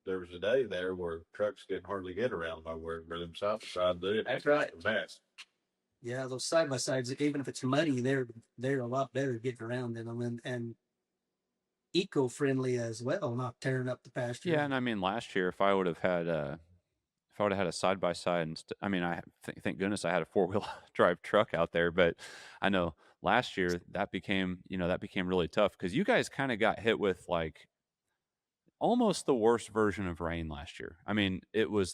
there was a day there where trucks couldn't hardly get around nowhere, where them side by side did. That's right. The best. Yeah, those side by sides, even if it's muddy, they're a lot better getting around in them and eco-friendly as well, not tearing up the pasture. Yeah, and I mean, last year, if I would have had a side by side, I mean, thank goodness I had a 4-wheel drive truck out there. But I know last year that became really tough because you guys kind of got hit with like almost the worst version of rain last year. I mean, it was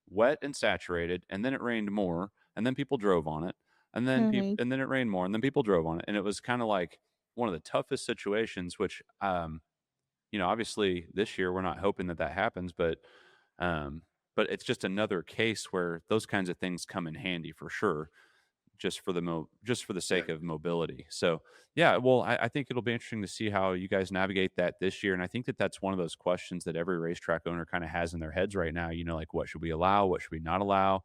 wet and saturated, and then it rained more, and then people drove on it, and then and then it rained more, and then people drove on it, and it was kind of like one of the toughest situations. Which, obviously this year we're not hoping that happens, but it's just another case where those kinds of things come in handy for sure, just for the sake of mobility. So yeah, well, I think it'll be interesting to see how you guys navigate that this year. And I think that's one of those questions that every racetrack owner kind of has in their heads right now, like what should we allow? What should we not allow?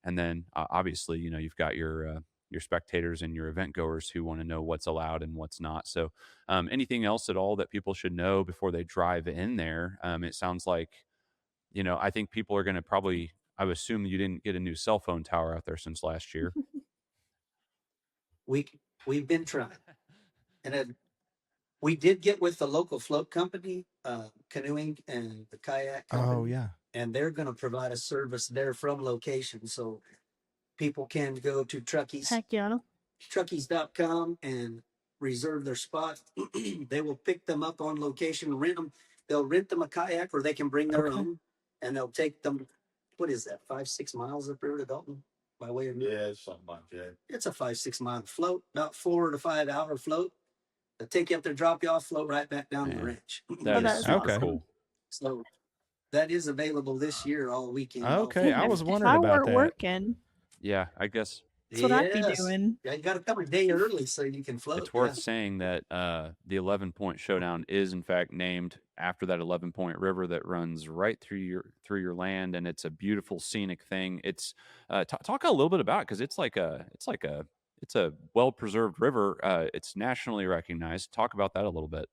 And then obviously, you've got your spectators and your event goers who want to know what's allowed and what's not. So anything else at all that people should know before they drive in there? It sounds like, I think people are going to probably, I would assume you didn't get a new cell phone tower out there since last year. We've been trying, and then we did get with the local float company, canoeing and the kayak company. Oh yeah. And they're going to provide a service there from location, so people can go to truckies.com and reserve their spot. They will pick them up on location, rent them. They'll rent them a kayak, or they can bring their own, and they'll take them. What is that? 5-6 miles up river to Dalton by way of it's something like that. It's a 5-6 mile float, about 4 to 5 hour float. They'll take you up there, drop you off, float right back down the ranch. That is super cool. So that is available this year all weekend. Okay, I was wondering if I about weren't that. Working, yeah, I guess that's what I'd be doing. Yeah, you got to come a day early so you can float. It's worth saying that the 11 Point Showdown is in fact named after that 11 Point River that runs right through your land, and it's a beautiful scenic thing. It's talk a little bit about it, because it's a well preserved river. It's nationally recognized. Talk about that a little bit.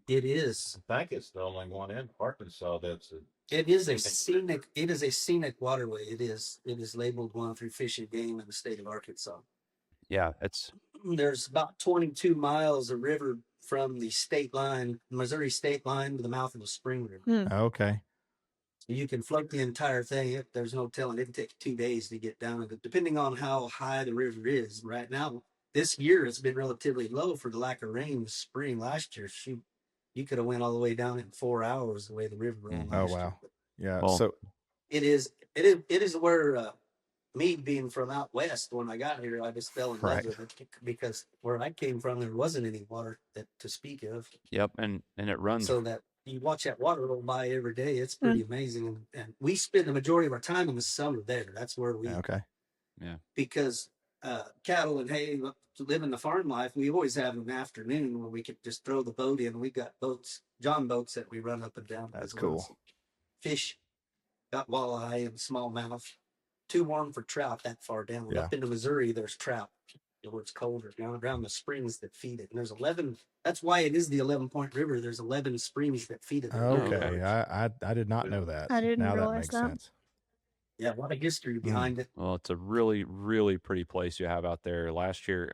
It is. I think it's the only one in Arkansas that's It is a scenic waterway. It is labeled one through Fish and Game in the state of Arkansas. Yeah, there's about 22 miles of river from the state line, Missouri state line, to the mouth of the Spring River. Okay. So you can float the entire thing. There's no telling. It can take 2 days to get down, depending on how high the river is. Right now, this year it's been relatively low for the lack of rain. This spring last year, you could have went all the way down in 4 hours the way the river ran. Oh wow. Yeah. Well, so it is where me being from out west, when I got here, I just fell in love with it, because where I came from, there wasn't any water to speak of. Yep, and it runs. So that you watch that water roll by every day. It's pretty amazing. And we spend the majority of our time in the summer there. That's where we, because cattle and hay, living the farm life, we always have an afternoon where we could just throw the boat in. We got John boats that we run up and down. That's cool. Fish, got walleye and smallmouth. Too warm for trout that far down. Up into Missouri, there's trout where it's colder, around the springs that feed it. And there's 11. That's why it is the 11 Point River. There's 11 springs that feed it. Okay, I did not know that. I didn't now realize that makes sense. Yeah, a lot of history behind it. Well, it's a really, really pretty place you have out there. Last year,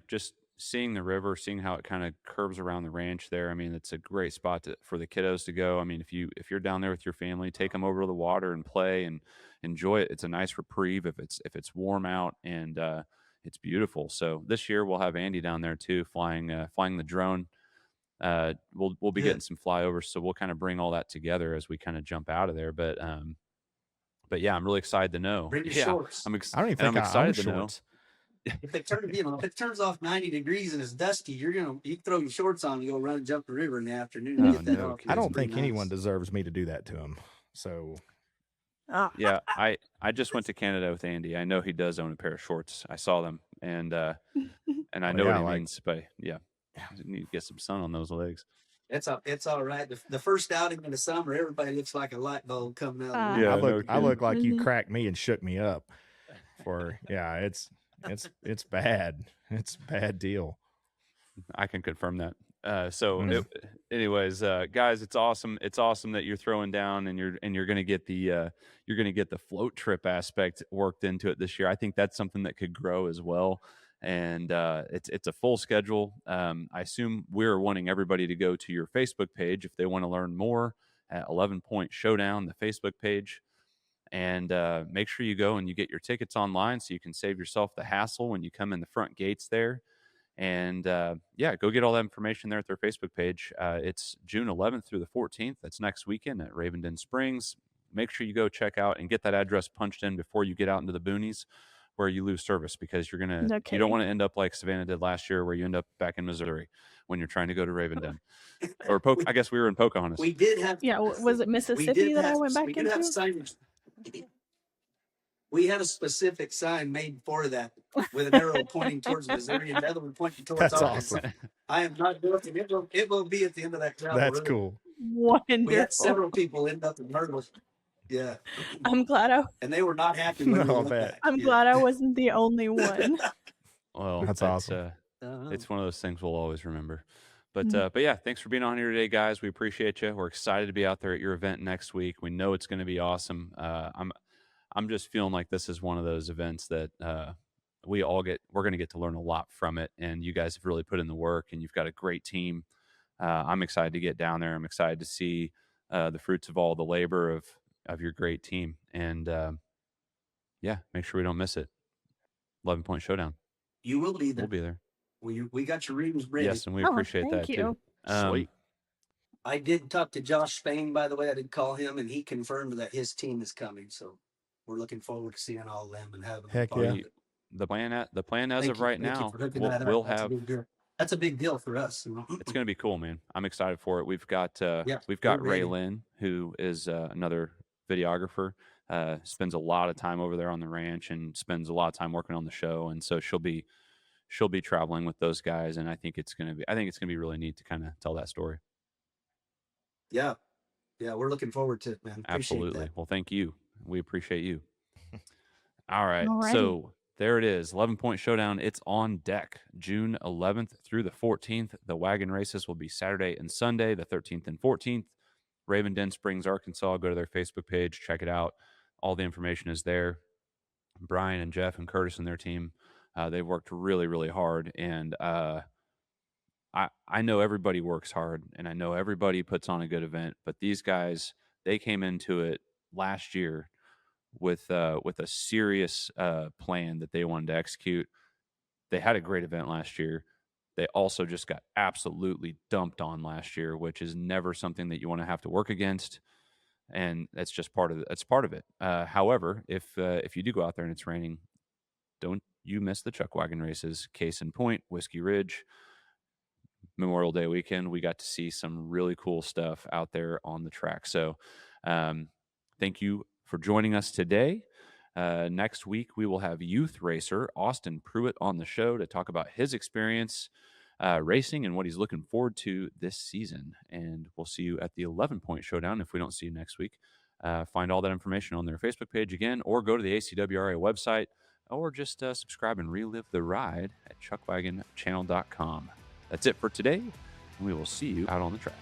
just seeing the river, seeing how it kind of curves around the ranch there. I mean, it's a great spot for the kiddos to go. I mean, if you're down there with your family, take them over to the water and play and enjoy it. It's a nice reprieve if it's warm out, and it's beautiful. So this year we'll have Andy down there too, flying the drone. We'll be getting some flyovers, so we'll kind of bring all that together as we kind of jump out of there. But yeah, I'm really excited to know. Bring your shorts. I don't even think I'm excited to know. If it turns off 90 degrees and it's dusty, you throw your shorts on and go run and jump the river in the afternoon. I don't think anyone deserves me to do that to him. So yeah, I just went to Canada with Andy. I know he does own a pair of shorts. I saw them, and I know what he means. But yeah, you need to get some sun on those legs. It's all right. The first outing in the summer, everybody looks like a light bulb coming out. I look like you cracked me and shook me up. It's bad. It's a bad deal. I can confirm that. Anyways, guys, it's awesome. It's awesome that you're throwing down and you're going to get the float trip aspect worked into it this year. I think that's something that could grow as well. And it's a full schedule. I assume we're wanting everybody to go to your Facebook page if they want to learn more at 11 Point Showdown, the Facebook page. And make sure you go and you get your tickets online so you can save yourself the hassle when you come in the front gates there. And go get all that information there at their Facebook page. It's June 11th through the 14th. That's next weekend at Ravenden Springs. Make sure you go check out and get that address punched in before you get out into the boonies where you lose service, because you don't want to end up like Savannah did last year, where you end up back in Missouri when you're trying to go to Ravenden. Or I guess we were in Pocahontas. We did have. Yeah, was it Mississippi that I went back we did have into? signage. We had a specific sign made for that with an arrow pointing towards Missouri and the other one pointing towards That's Arkansas. awesome. I am not joking. It will be at the end of that travel. That's really. cool. Wonderful. We had several people end up in Myrtle. Yeah. I'm glad And they were not happy when we No, I went bet. back. I'm Yeah. glad I wasn't the only one. Well, That's awesome. It's one of those things we'll always remember. But Mhm. but yeah, thanks for being on here today, guys. We appreciate you. We're excited to be out there at your event next week. We know it's going to be awesome. I'm just feeling like this is one of those events that we're going to get to learn a lot from it. And you guys have really put in the work, and you've got a great team. I'm excited to get down there. I'm excited to see the fruits of all the labor of your great team. And make sure we don't miss it. 11 Point Showdown. You will be there. We'll be there. We got your readings ready. Yes, and we Oh, appreciate that thank too. you. Sweet. I did talk to Josh Spain, by the way. I did call him, and he confirmed that his team is coming. So we're looking forward to seeing all of them and having Heck fun yeah. with it. The plan as Thank of you. right Thank you now, for hooking we'll, that up. we'll That's a have. big deal. That's a big deal for us. It's going to be cool, man. I'm excited for it. We've got we're Ray ready. Lynn, who is another videographer. Spends a lot of time over there on the ranch and spends a lot of time working on the show, and so she'll be traveling with those guys. And I think it's going to be really neat to kind of tell that story. Yeah, we're looking forward to it, man. Appreciate Absolutely. that. Well, thank you. We appreciate you. All right. Alrighty. So there it is. 11 Point Showdown. It's on deck. June 11th through the 14th. The wagon races will be Saturday and Sunday, the 13th and 14th. Ravenden Springs, Arkansas. Go to their Facebook page. Check it out. All the information is there. Brian and Jeff and Curtis and their team, they've worked really, really hard. And I know everybody works hard, and I know everybody puts on a good event, but these guys, they came into it last year with a serious plan that they wanted to execute. They had a great event last year. They also just got absolutely dumped on last year, which is never something that you want to have to work against, and that's just part of it. However, if you do go out there and it's raining, don't you miss the Chuckwagon races. Case in point, Whiskey Ridge, Memorial Day weekend, we got to see some really cool stuff out there on the track. So thank you for joining us today. Next week, we will have youth racer Austin Pruitt on the show to talk about his experience racing and what he's looking forward to this season. And we'll see you at the 11 Point Showdown if we don't see you next week. Find all that information on their Facebook page again, or go to the ACWRA website, or just subscribe and relive the ride at chuckwagonchannel.com. That's it for today. We will see you out on the track.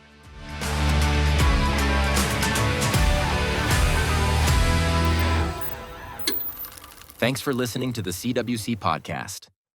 Thanks for listening to the CWC podcast.